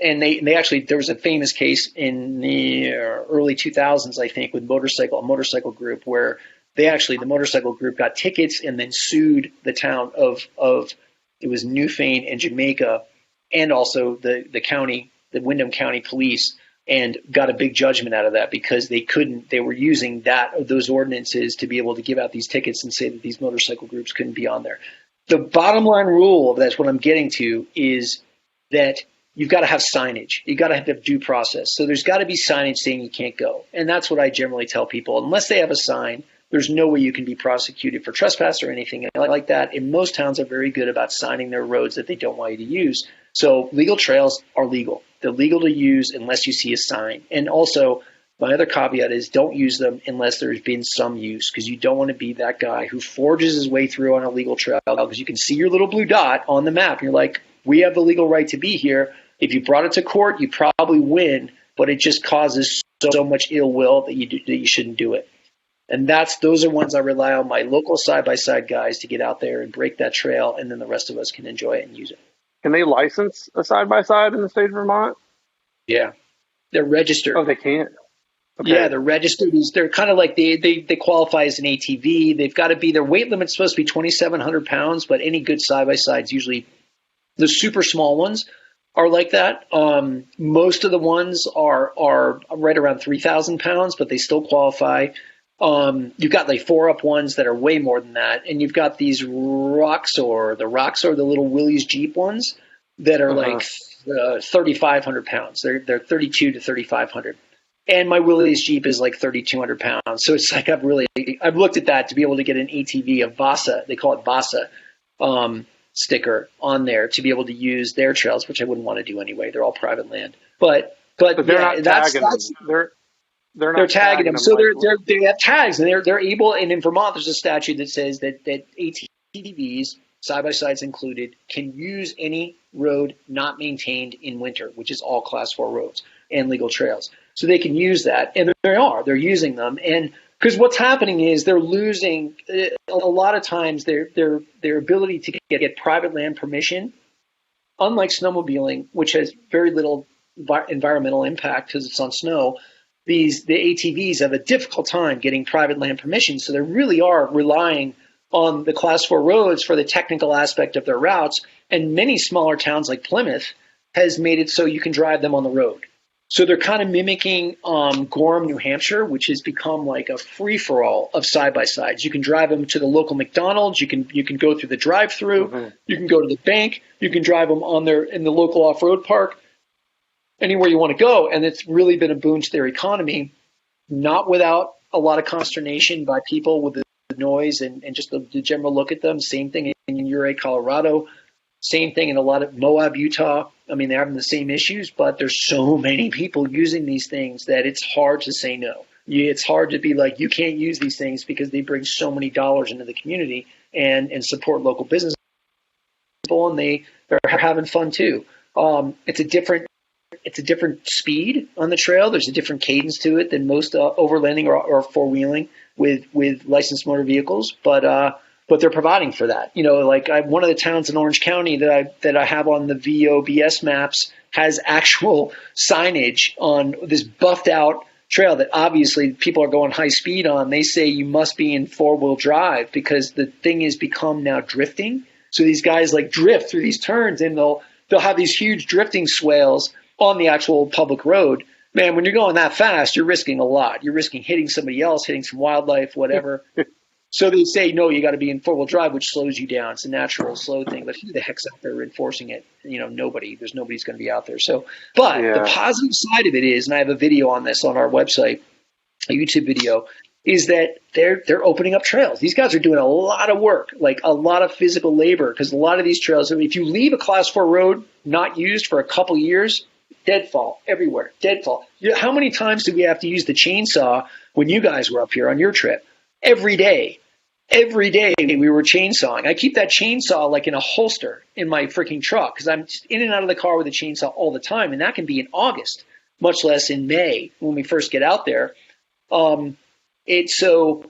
and they actually, there was a famous case in the early 2000s, I think, with a motorcycle group where the motorcycle group got tickets and then sued the town of it was Newfane and Jamaica, and also the county, the Windham County Police, and got a big judgment out of that because they were using those ordinances to be able to give out these tickets and say that these motorcycle groups couldn't be on there. The bottom line rule, that's what I'm getting to, is that you've got to have signage. You've got to have due process. So there's got to be signage saying you can't go. And that's what I generally tell people. Unless they have a sign, there's no way you can be prosecuted for trespass or anything like that. And most towns are very good about signing their roads that they don't want you to use. So legal trails are legal. They're legal to use unless you see a sign. And also, my other caveat is don't use them unless there's been some use, because you don't want to be that guy who forges his way through on a legal trail because you can see your little blue dot on the map. And you're like, we have the legal right to be here. If you brought it to court, you probably win, but it just causes so much ill will that you shouldn't do it. And those are ones I rely on my local side-by-side guys to get out there and break that trail, and then the rest of us can enjoy it and use it. Can they license a side-by-side in the state of Vermont? Yeah. They're registered. Oh, they can't? Okay. Yeah, they're registered. They're kind of like they qualify as an ATV. They've got to be, their weight limit's supposed to be 2,700 pounds, but any good side-by-sides, usually the super small ones, are like that. Most of the ones are right around 3,000 pounds, but they still qualify. You've got like 4-up ones that are way more than that, and you've got these the little Willys Jeep ones that are like 3,500 pounds. They're 32 to 3,500, and my Willys Jeep is like 3,200 pounds. So it's like I've looked at that to be able to get an ATV, a Vasa, they call it Vasa, sticker on there to be able to use their trails, which I wouldn't want to do anyway. They're all private land, but they're not tagging them. They're tagging them. So they have tags, and they're able. And in Vermont, there's a statute that says that ATVs, side by sides included, can use any road not maintained in winter, which is all Class 4 roads and legal trails. So they can use that, and they're using them. And because what's happening is they're losing a lot of times their ability to get private land permission. Unlike snowmobiling, which has very little environmental impact because it's on snow, the ATVs have a difficult time getting private land permission. So they really are relying on the Class 4 roads for the technical aspect of their routes. And many smaller towns like Plymouth has made it so you can drive them on the road. So they're kind of mimicking Gorham, New Hampshire, which has become like a free-for-all of side-by-sides. You can drive them to the local McDonald's. You can go through the drive-through. Mm-hmm. You can go to the bank. You can drive them in the local off-road park, anywhere you want to go. And it's really been a boon to their economy, not without a lot of consternation by people with the noise and just the general look at them. Same thing in Uray, Colorado. Same thing in a lot of Moab, Utah. I mean, they're having the same issues, but there's so many people using these things that it's hard to say no. It's hard to be like, you can't use these things because they bring so many dollars into the community and support local business people, and they're having fun too. It's a different speed on the trail. There's a different cadence to it than most overlanding or four-wheeling with licensed motor vehicles, but they're providing for that. You know, like one of the towns in Orange County that I have on the VOBS maps has actual signage on this buffed out trail that obviously people are going high speed on. They say you must be in 4-wheel drive because the thing has become now drifting. So these guys like drift through these turns, and they'll have these huge drifting swales on the actual public road. Man, when you're going that fast, you're risking a lot. You're risking hitting somebody else, hitting some wildlife, whatever. So they say, no, you got to be in 4-wheel drive, which slows you down. It's a natural slow thing. But who the heck's out there enforcing it? You know, nobody's going to be out there. So, but the positive side of it is, and I have a video on this on our website, a YouTube video, is that they're opening up trails. These guys are doing a lot of work, like a lot of physical labor, because a lot of these trails, I mean, if you leave a Class 4 road not used for a couple years, deadfall everywhere, deadfall. How many times did we have to use the chainsaw when you guys were up here on your trip? Every day. Every day we were chainsawing. I keep that chainsaw like in a holster in my freaking truck because I'm in and out of the car with a chainsaw all the time, and that can be in August, much less in May when we first get out there. So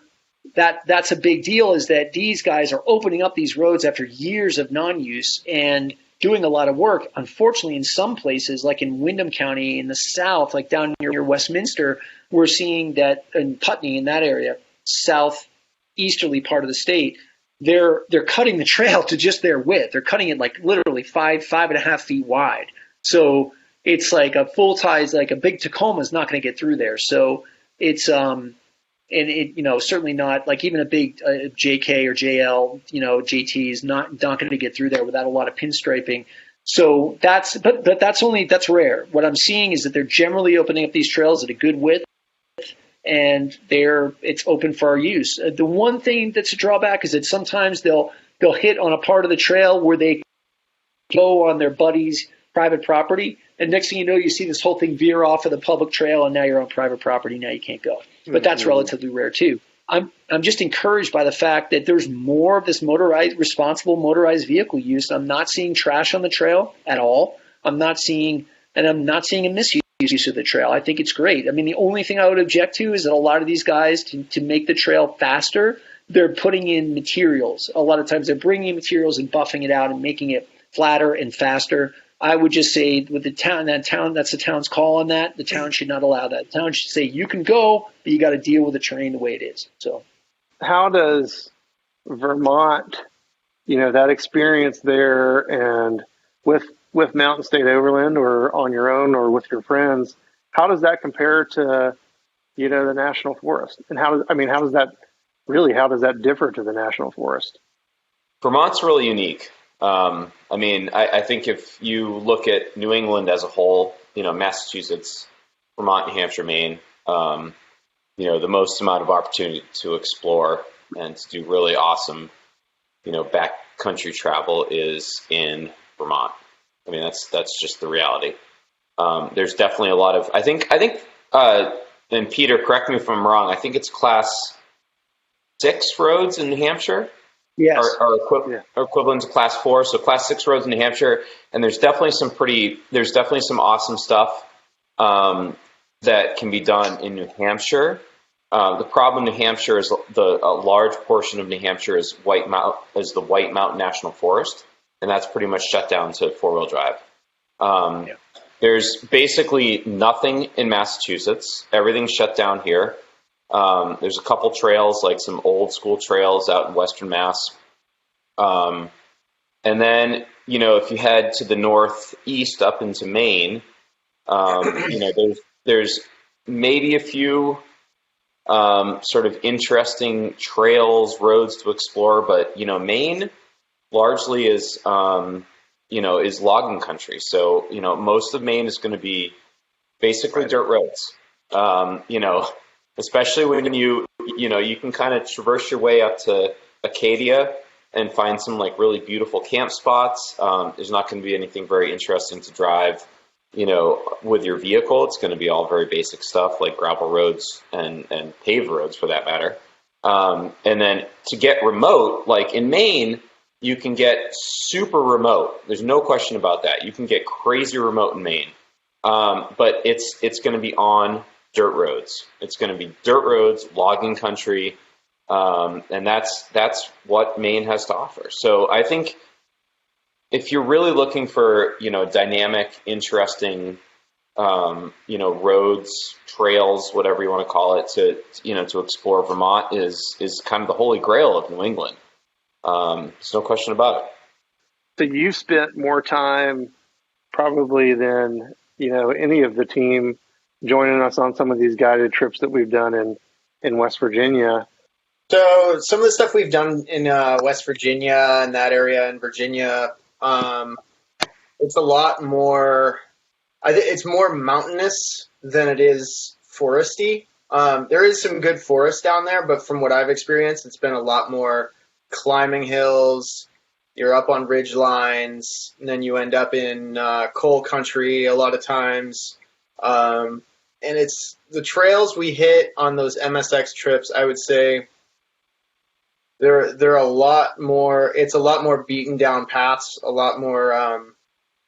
that's a big deal, is that these guys are opening up these roads after years of non-use and doing a lot of work. Unfortunately, in some places, like in Windham County in the south, like down near Westminster, we're seeing that in Putney, in that area, southeasterly part of the state, they're cutting the trail to just their width. They're cutting it like literally 5.5 feet wide. So it's like a full size, like a big Tacoma is not going to get through there. So it's and it, you know, certainly not like even a big JK or JL, you know, JT is not going to get through there without a lot of pinstriping. So that's rare. What I'm seeing is that they're generally opening up these trails at a good width, and it's open for our use. The one thing that's a drawback is that sometimes they'll hit on a part of the trail where they go on their buddy's private property, and next thing you know, you see this whole thing veer off of the public trail, and now you're on private property. Now you can't go. But that's relatively rare too. I'm just encouraged by the fact that there's more of this responsible motorized vehicle use. I'm not seeing trash on the trail at all. I'm not seeing a misuse of the trail. I think it's great. I mean, the only thing I would object to is that a lot of these guys, to make the trail faster, they're putting in materials. A lot of times they're bringing in materials and buffing it out and making it flatter and faster. I would just say with that's the town's call on that. The town should not allow that. The town should say you can go, but you got to deal with the terrain the way it is. So, how does Vermont, you know, that experience there, and with Mountain State Overland or on your own or with your friends, how does that compare to the national forest? And how does that differ to the national forest? Vermont's really unique. I think if you look at New England as a whole, Massachusetts, Vermont, New Hampshire, Maine, the most amount of opportunity to explore and to do really awesome, backcountry travel is in Vermont. I mean, that's just the reality. There's definitely a lot of, I think, and Peter, correct me if I'm wrong, I think it's class 6 roads in New Hampshire. Yes. Are equivalent to class 4. So class 6 roads in New Hampshire, and there's definitely some awesome stuff that can be done in New Hampshire. The problem in New Hampshire is a large portion of New Hampshire is the White Mountain National Forest, and that's pretty much shut down to 4-wheel drive. There's basically nothing in Massachusetts. Everything's shut down here. There's a couple trails, like some old school trails out in Western Mass. And then, if you head to the northeast up into Maine, there's maybe a few sort of interesting trails, roads to explore, but, Maine largely is logging country. So, most of Maine is going to be basically dirt roads. Especially when you can kind of traverse your way up to Acadia and find some like really beautiful camp spots. There's not going to be anything very interesting to drive, with your vehicle. It's going to be all very basic stuff like gravel roads and paved roads for that matter. And then to get remote, like in Maine, you can get super remote. There's no question about that. You can get crazy remote in Maine. But it's going to be on dirt roads. It's going to be dirt roads, logging country, and that's what Maine has to offer. So I think if you're really looking for dynamic, interesting, roads, trails, whatever you want to call it, to explore, Vermont is kind of the holy grail of New England. There's no question about it. So you spent more time probably than any of the team joining us on some of these guided trips that we've done in West Virginia. So some of the stuff we've done in West Virginia and that area in Virginia, it's a lot more, it's more mountainous than it is foresty. There is some good forest down there, but from what I've experienced, it's been a lot more climbing hills. You're up on ridge lines, and then you end up in coal country a lot of times. And it's the trails we hit on those MSX trips, I would say they're a lot more, it's a lot more beaten down paths, a lot more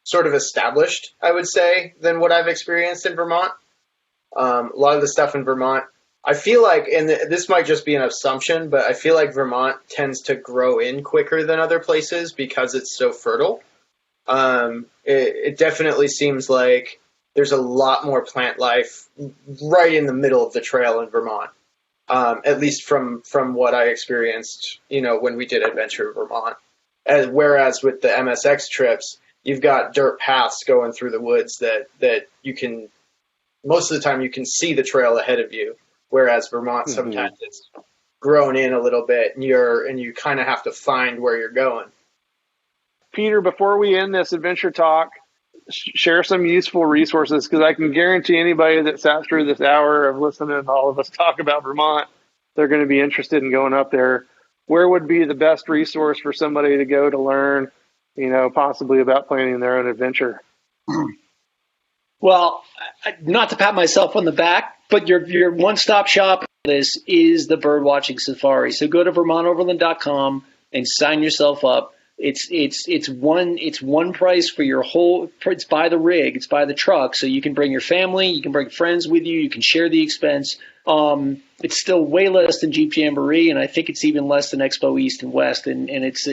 sort of established, I would say, than what I've experienced in Vermont. A lot of the stuff in Vermont, I feel like, and this might just be an assumption, but I feel like Vermont tends to grow in quicker than other places because it's so fertile. It definitely seems like there's a lot more plant life right in the middle of the trail in Vermont, at least from what I experienced, when we did Adventure Vermont. Whereas with the MSX trips, you've got dirt paths going through the woods that you can, most of the time you can see the trail ahead of you. Whereas Vermont, sometimes it's grown in a little bit and you kind of have to find where you're going. Peter, before we end this adventure talk, share some useful resources, because I can guarantee anybody that sat through this hour of listening to all of us talk about Vermont, they're going to be interested in going up there. Where would be the best resource for somebody to go to learn, possibly about planning their own adventure? Well, not to pat myself on the back, but your one-stop shop for this is the birdwatching safari. So go to vermontoverland.com and sign yourself up. It's one price for your whole. It's by the rig, it's by the truck, so you can bring your family, you can bring friends with you, you can share the expense. It's still way less than Jeep Jamboree, and I think it's even less than Expo East and West. And it's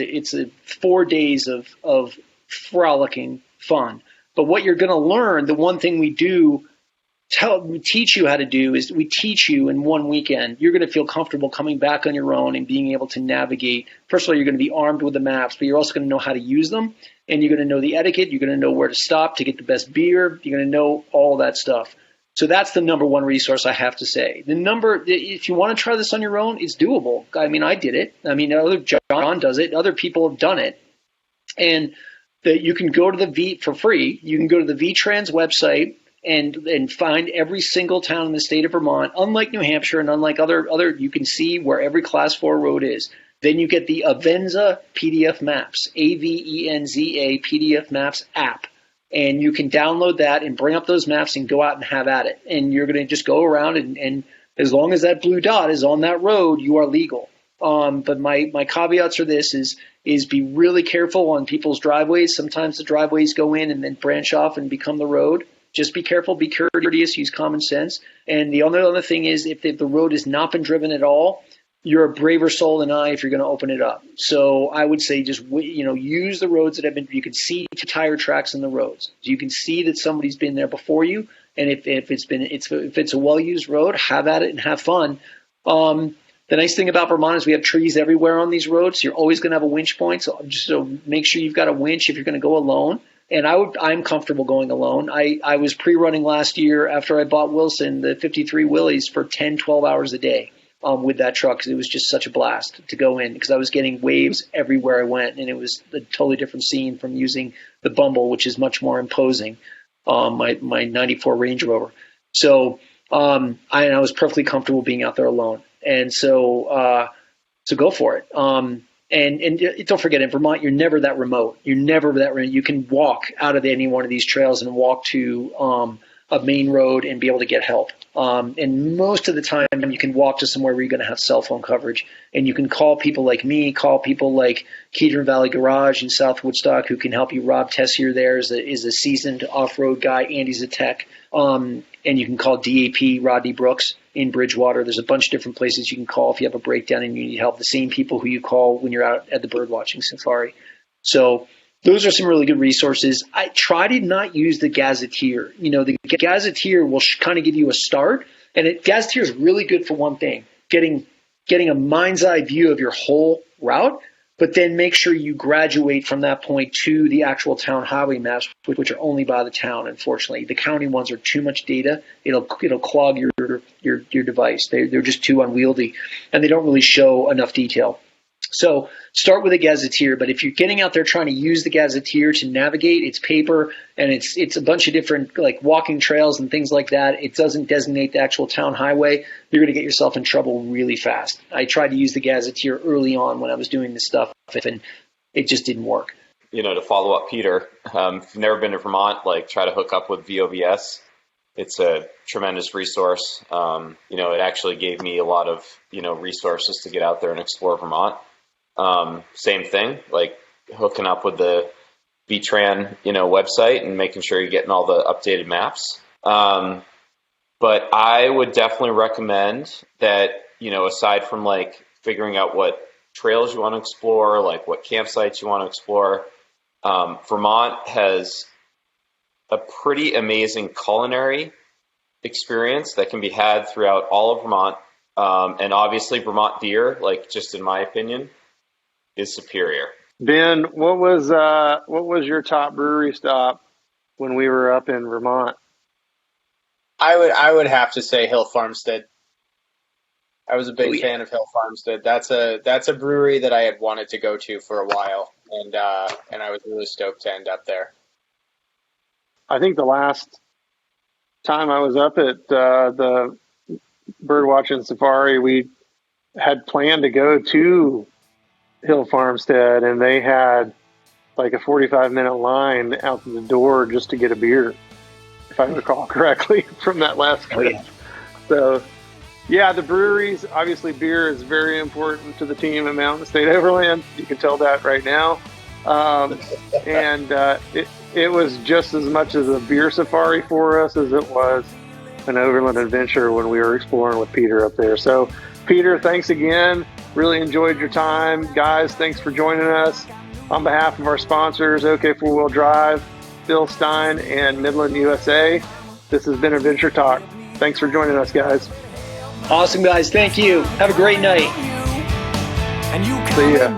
4 days of frolicking fun. But what you're going to learn, the one thing we teach you how to do is we teach you in one weekend. You're going to feel comfortable coming back on your own and being able to navigate. First of all, you're going to be armed with the maps, but you're also going to know how to use them, and you're going to know the etiquette. You're going to know where to stop to get the best beer. You're going to know all that stuff. So that's the number one resource I have to say. If you want to try this on your own, it's doable. I mean, I did it. I mean, John does it. Other people have done it. And you can go to the for free. You can go to the VTrans website and find every single town in the state of Vermont. Unlike New Hampshire and unlike other, you can see where every Class 4 road is. Then you get the Avenza PDF Maps, AVENZA PDF Maps app. And you can download that and bring up those maps and go out and have at it. And you're going to just go around and as long as that blue dot is on that road, you are legal. But my caveats are this is be really careful on people's driveways. Sometimes the driveways go in and then branch off and become the road. Just be careful, be courteous, use common sense. And the only other thing is if the road has not been driven at all, you're a braver soul than I if you're going to open it up. So I would say just, use the roads that have been, you can see tire tracks in the roads. You can see that somebody's been there before you. And if it's a well-used road, have at it and have fun. The nice thing about Vermont is we have trees everywhere on these roads. So you're always going to have a winch point. So make sure you've got a winch if you're going to go alone. And I'm comfortable going alone. I was pre-running last year after I bought Wilson, the 53 Willys for 10, 12 hours a day. With that truck because it was just such a blast to go in because I was getting waves everywhere I went and it was a totally different scene from using the Bumble, which is much more imposing, my 94 Range Rover. So I was perfectly comfortable being out there alone. And so go for it. And don't forget, in Vermont, you're never that remote. You're never that remote. You can walk out of any one of these trails and walk to a main road and be able to get help. And most of the time you can walk to somewhere where you're going to have cell phone coverage and you can call people like me, call people like Kedron Valley Garage in South Woodstock who can help you. Rob Tessier there is a seasoned off-road guy. Andy's a tech. And you can call DAP, Rodney Brooks in Bridgewater. There's a bunch of different places you can call if you have a breakdown and you need help. The same people who you call when you're out at the bird watching safari. So those are some really good resources. I try to not use the Gazetteer. The Gazetteer will kind of give you a start, and Gazetteer is really good for one thing, getting a mind's eye view of your whole route, but then make sure you graduate from that point to the actual town highway maps, which are only by the town, unfortunately. The county ones are too much data. It'll clog your device. They're just too unwieldy, and they don't really show enough detail. So start with a Gazetteer, but if you're getting out there trying to use the Gazetteer to navigate, it's paper and it's a bunch of different like walking trails and things like that. It doesn't designate the actual town highway. You're going to get yourself in trouble really fast. I tried to use the Gazetteer early on when I was doing this stuff, and it just didn't work. To follow up, Peter, if you've never been to Vermont, try to hook up with VOVS. It's a tremendous resource. It actually gave me a lot of, resources to get out there and explore Vermont. Same thing, like hooking up with the VTran, website and making sure you're getting all the updated maps. But I would definitely recommend that, aside from figuring out what trails you want to explore, what campsites you want to explore, Vermont has a pretty amazing culinary experience that can be had throughout all of Vermont. And obviously Vermont beer, just in my opinion, is superior. Ben, what was your top brewery stop when we were up in Vermont? I would have to say Hill Farmstead. I was a big fan of Hill Farmstead. That's a brewery that I had wanted to go to for a while, and I was really stoked to end up there. I think the last time I was up at the birdwatching safari, we had planned to go to Hill Farmstead, and they had a 45-minute line out the door just to get a beer, if I recall correctly, from that last trip. Oh, yeah. So, yeah, the breweries, obviously beer is very important to the team at Mountain State Overland. You can tell that right now. And it was just as much as a beer safari for us as it was an overland adventure when we were exploring with Peter up there. So, Peter, thanks again. Really enjoyed your time. Guys, thanks for joining us. On behalf of our sponsors, OK Four-Wheel Drive, Phil Stein, and Midland USA, this has been Adventure Talk. Thanks for joining us, guys. Awesome, guys. Thank you. Have a great night. See ya.